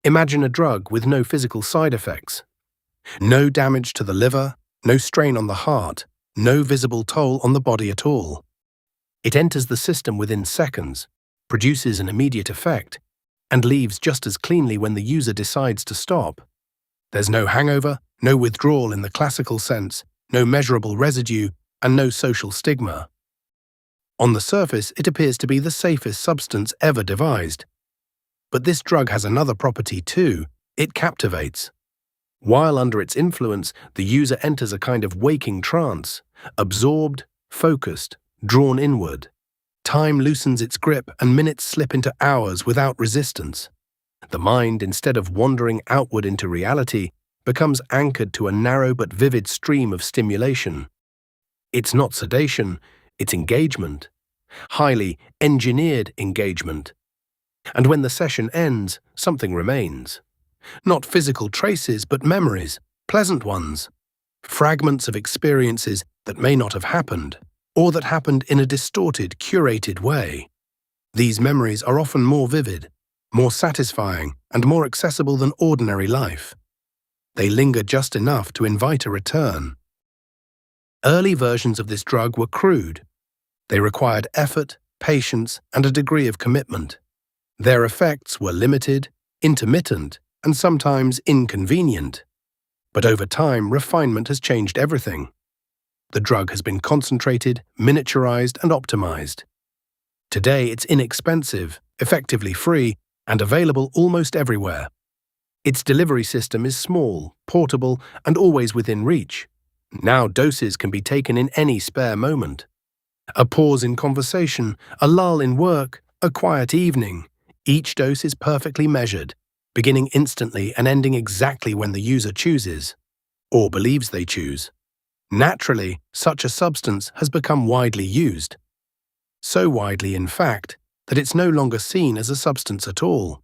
Imagine a drug with no physical side effects. No damage to the liver, no strain on the heart, no visible toll on the body at all. It enters the system within seconds, produces an immediate effect, and leaves just as cleanly when the user decides to stop. There's no hangover, no withdrawal in the classical sense, no measurable residue, and no social stigma. On the surface, it appears to be the safest substance ever devised. But this drug has another property too: it captivates. While under its influence, the user enters a kind of waking trance, absorbed, focused, drawn inward. Time loosens its grip and minutes slip into hours without resistance. The mind, instead of wandering outward into reality, becomes anchored to a narrow but vivid stream of stimulation. It's not sedation, it's engagement. Highly engineered engagement. And when the session ends, something remains. Not physical traces, but memories, pleasant ones. Fragments of experiences that may not have happened, or that happened in a distorted, curated way. These memories are often more vivid, more satisfying, and more accessible than ordinary life. They linger just enough to invite a return. Early versions of this drug were crude. They required effort, patience, and a degree of commitment. Their effects were limited, intermittent, and sometimes inconvenient. But over time, refinement has changed everything. The drug has been concentrated, miniaturized, and optimized. Today, it's inexpensive, effectively free, and available almost everywhere. Its delivery system is small, portable, and always within reach. Now doses can be taken in any spare moment. A pause in conversation, a lull in work, a quiet evening. Each dose is perfectly measured, beginning instantly and ending exactly when the user chooses, or believes they choose. Naturally, such a substance has become widely used. So widely, in fact, that it's no longer seen as a substance at all.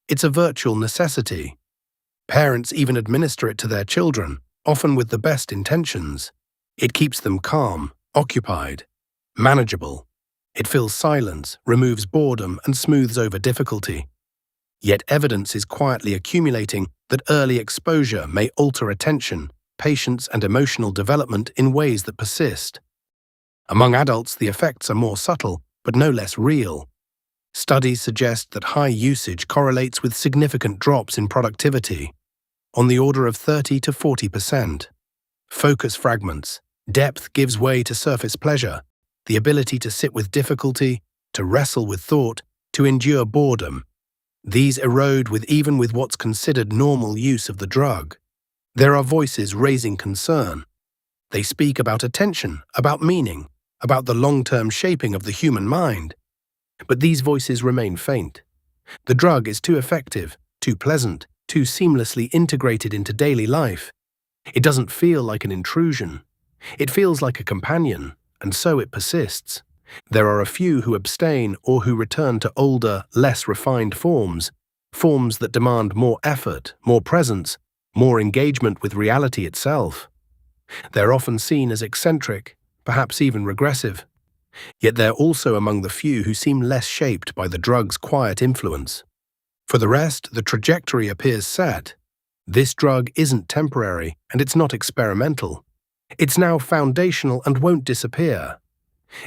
It's a virtual necessity. Parents even administer it to their children, often with the best intentions. It keeps them calm, occupied, manageable. It fills silence, removes boredom, and smooths over difficulty. Yet evidence is quietly accumulating that early exposure may alter attention, patience, and emotional development in ways that persist. Among adults, the effects are more subtle, but no less real. Studies suggest that high usage correlates with significant drops in productivity, on the order of 30 to 40%. Focus fragments. Depth gives way to surface pleasure. The ability to sit with difficulty, to wrestle with thought, to endure boredom. These erode even with what's considered normal use of the drug. There are voices raising concern. They speak about attention, about meaning, about the long-term shaping of the human mind. But these voices remain faint. The drug is too effective, too pleasant, too seamlessly integrated into daily life. It doesn't feel like an intrusion. It feels like a companion, and so it persists. There are a few who abstain or who return to older, less refined forms that demand more effort, more presence, more engagement with reality itself. They're often seen as eccentric, perhaps even regressive. Yet they're also among the few who seem less shaped by the drug's quiet influence. For the rest, the trajectory appears set. This drug isn't temporary, and it's not experimental. It's now foundational and won't disappear.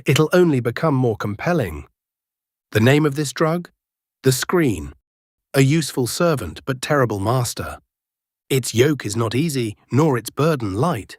It'll only become more compelling. The name of this drug? The screen. A useful servant but terrible master. Its yoke is not easy, nor its burden light.